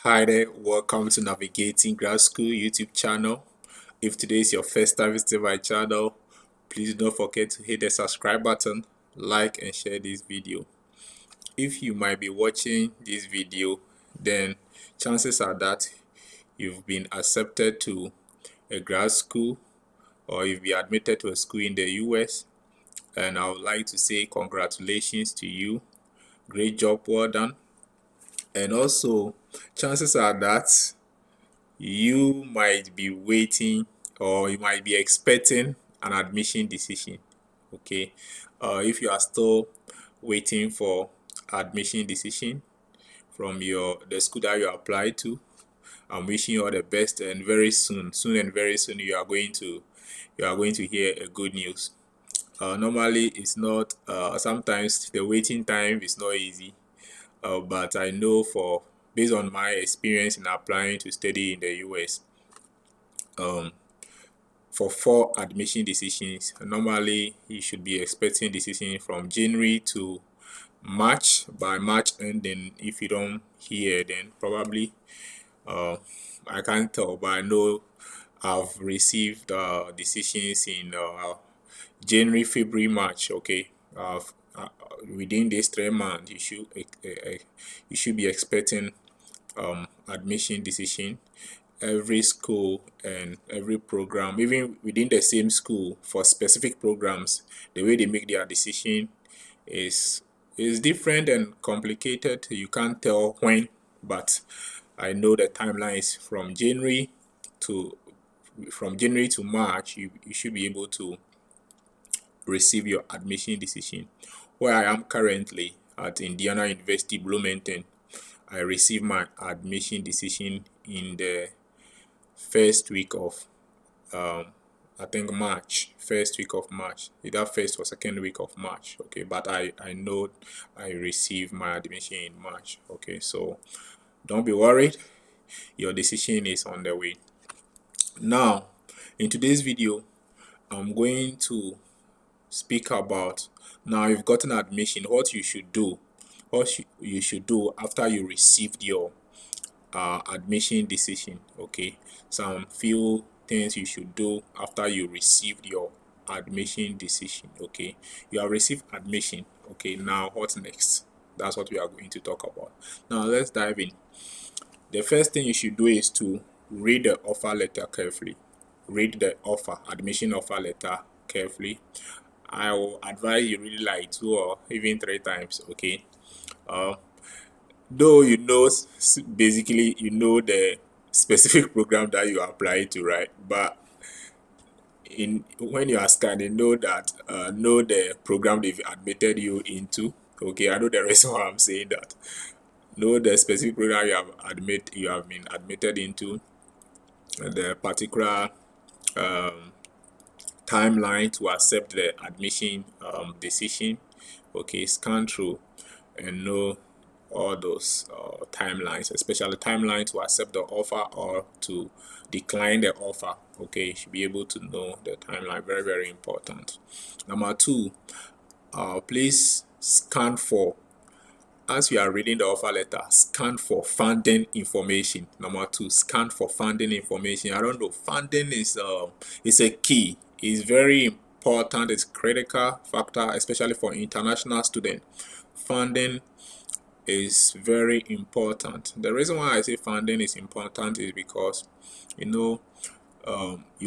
Hi there, welcome to Navigating Grad School YouTube channel. If today is your first time visiting my channel, please don't forget to hit the subscribe button, like and share this video. If you might be watching this video, then chances are that you've been accepted to a grad school or you've been admitted to a school in the US, and I would like to say congratulations to you. Great job, well done. And also, chances are that you might be waiting or you might be expecting an admission decision. Okay, if you are still waiting for admission decision from the school that you applied to, I'm wishing you all the best, and very soon and very soon you are going to hear a good news. Normally it's not sometimes the waiting time is not easy, but I know based on my experience in applying to study in the US, for 4 admission decisions, normally you should be expecting decision from January to March. By March ending, if you don't hear, then probably I can't tell, but I know I've received decisions in January, February, March. Okay, within these 3 months, you should be expecting admission decision. Every school and every program, even within the same school, for specific programs, the way they make their decision is different and complicated. You can't tell when, but I know the timeline is from January to March. You should be able to receive your admission decision. Where I am currently at Indiana University Bloomington, I received my admission decision in the first week of I think March, first week of March, either first or second week of March. Okay, but I know I received my admission in March. Okay, so don't be worried, your decision is on the way. Now, in today's video, I'm going to speak about, now you've gotten admission, what you should do after you received your admission decision. Okay, some few things you should do after you received your admission decision. Okay, you have received admission. Okay, now what next? That's what we are going to talk about. Now let's dive in. The first thing you should do is to read the offer letter carefully. Read the admission offer letter carefully. I will advise you read like 2 or even 3 times. Okay, though basically you know the specific program that you apply to, right? But when you are scanning, know the program they've admitted you into. Okay, I know the reason why I'm saying that. Know the specific program you have been admitted into, the particular timeline to accept the admission decision. Okay, scan through and know all those timelines, especially timeline to accept the offer or to decline the offer. Okay, you should be able to know the timeline. Very, very important. Number 2, please scan for, as you are reading the offer letter, scan for funding information. Number 2, scan for funding information. I don't know, funding is a key. It's very important. It's critical factor, especially for international students. Funding is very important. The reason why I say funding is important is because you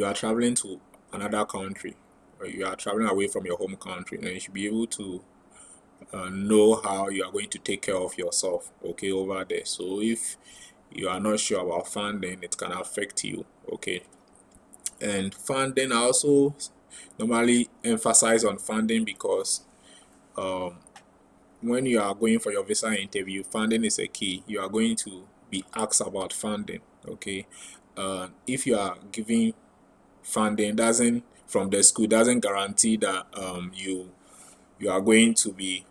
are traveling to another country, or you are traveling away from your home country, and you should be able to know how you are going to take care of yourself, okay, over there. So if you are not sure about funding, it can affect you. Okay, and funding, I also normally emphasize on funding because when you are going for your visa interview, funding is a key. You are going to be asked about funding. Okay, if you are giving funding doesn't from the school, doesn't guarantee that you are going to be,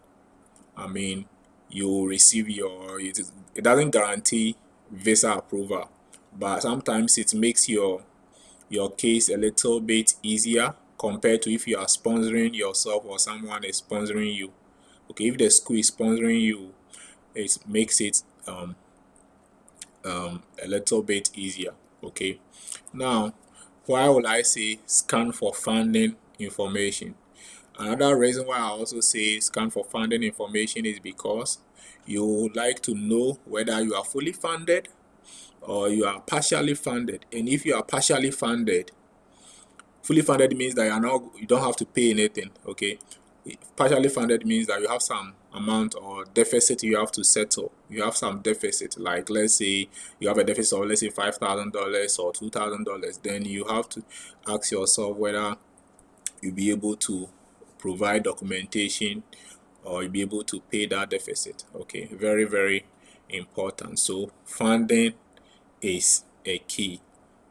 you will receive it doesn't guarantee visa approval, but sometimes it makes your case a little bit easier compared to if you are sponsoring yourself or someone is sponsoring you. Okay, if the school is sponsoring you, it makes it a little bit easier. Okay, now why will I say scan for funding information? Another reason why I also say scan for funding information is because you would like to know whether you are fully funded or you are partially funded. And if you are partially funded, fully funded means that you don't have to pay anything. Okay, partially funded means that you have some amount or deficit you have to settle. You have some deficit, like let's say you have a deficit of, let's say, $5,000 or $2,000. Then you have to ask yourself whether you'll be able to provide documentation or you'll be able to pay that deficit. Okay, very, very important. So funding is a key.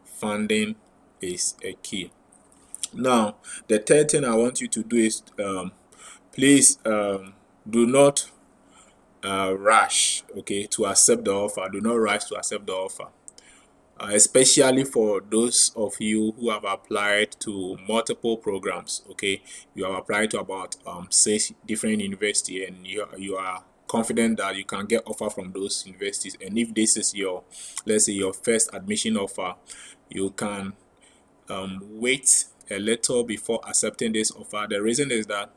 Funding is a key. Now, the third thing I want you to do is please do not rush, okay, to accept the offer. Do not rush to accept the offer. Especially for those of you who have applied to multiple programs. Okay, you have applied to about 6 different universities, and you are confident that you can get offer from those universities. And if this is your, let's say, your first admission offer, you can wait a little before accepting this offer. The reason is that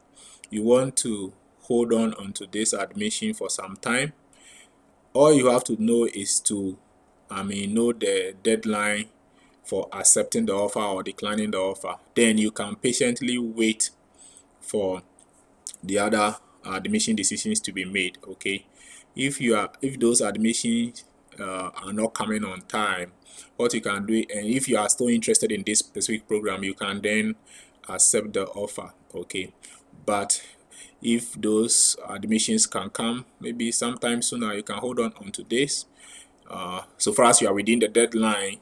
you want to hold on onto this admission for some time. All you have to know is to know the deadline for accepting the offer or declining the offer. Then you can patiently wait for the other admission decisions to be made. Okay, if those admissions are not coming on time, what you can do, and if you are still interested in this specific program, you can then accept the offer. Okay, but if those admissions can come maybe sometime sooner, you can hold on onto this. So far as you are within the deadline,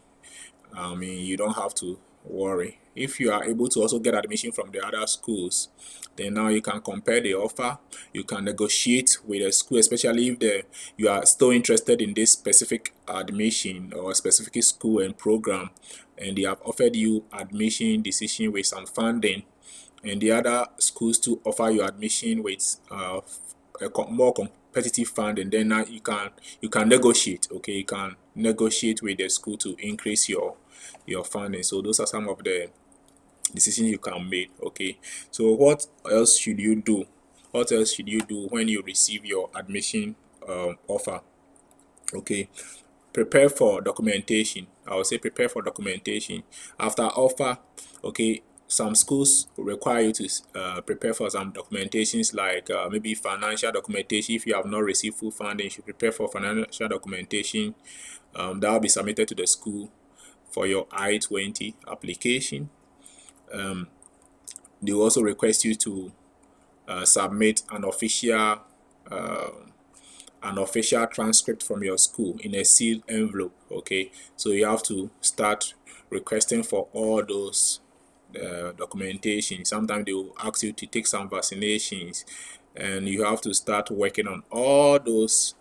you don't have to worry. If you are able to also get admission from the other schools, then now you can compare the offer. You can negotiate with a school, especially if you are still interested in this specific admission or specific school and program, and they have offered you admission decision with some funding, and the other schools to offer you admission with more competitive funding. Then now you can negotiate. Okay, you can negotiate with the school to increase your funding. So those are some of the decisions you can make. Okay, so what else should you do? What else should you do when you receive your admission offer? Okay, prepare for documentation. I would say prepare for documentation after offer. Okay, some schools require you to prepare for some documentations, like maybe financial documentation. If you have not received full funding, you should prepare for financial documentation that will be submitted to the school for your I-20 application. They will also request you to submit an official transcript from your school in a sealed envelope. Okay, so you have to start requesting for all those documentation. Sometimes they will ask you to take some vaccinations, and you have to start working on all those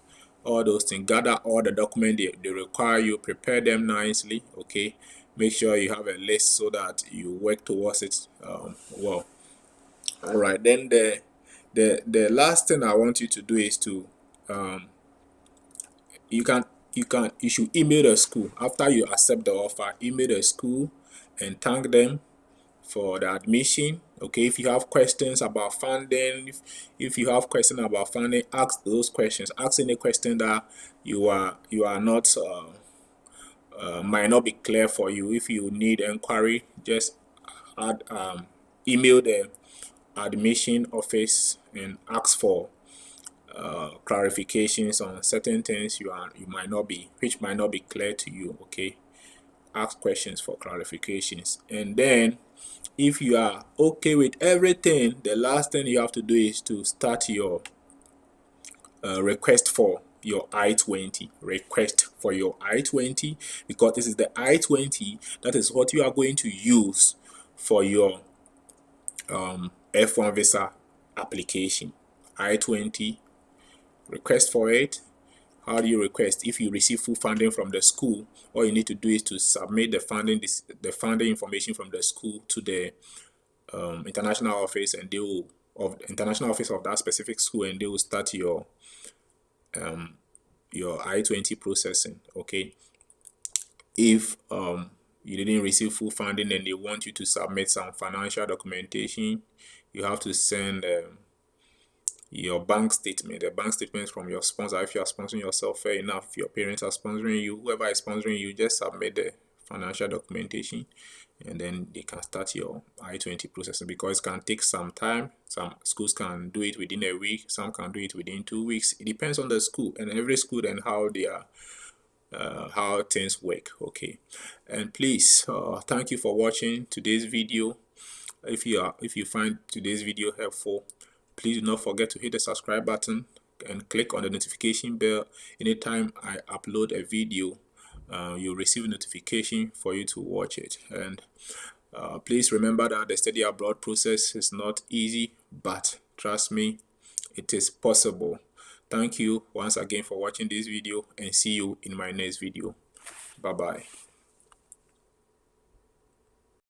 things. Gather all the documents they require you, prepare them nicely. Okay, make sure you have a list so that you work towards it well. All right, then the last thing I want you to do is to you should email the school after you accept the offer. Email the school and thank them for the admission. Okay, if you have questions about funding, if you have questions about funding, ask those questions. Ask any question that you are not might not be clear for you. If you need inquiry, just email the admission office and ask for clarifications on certain things which might not be clear to you. Okay, ask questions for clarifications, and then if you are okay with everything, the last thing you have to do is to start your request for your I-20. Request for your I-20, because this is the I-20 that is what you are going to use for your F1 visa application. I-20, request for it. How do you request? If you receive full funding from the school, all you need to do is to submit the funding information from the school to the international office, and international office of that specific school, and they will start your your I-20 processing. Okay, if you didn't receive full funding and they want you to submit some financial documentation, you have to send your bank statement, the bank statements from your sponsor. If you are sponsoring yourself, fair enough. If your parents are sponsoring you, whoever is sponsoring you, just submit the financial documentation and then they can start your I-20 processing, because it can take some time. Some schools can do it within a week, some can do it within 2 weeks. It depends on the school and every school and how they are how things work. Okay, and please thank you for watching today's video. If you find today's video helpful, please do not forget to hit the subscribe button and click on the notification bell. Anytime I upload a video, you'll receive a notification for you to watch it. And please remember that the study abroad process is not easy, but trust me, it is possible. Thank you once again for watching this video, and see you in my next video. Bye bye.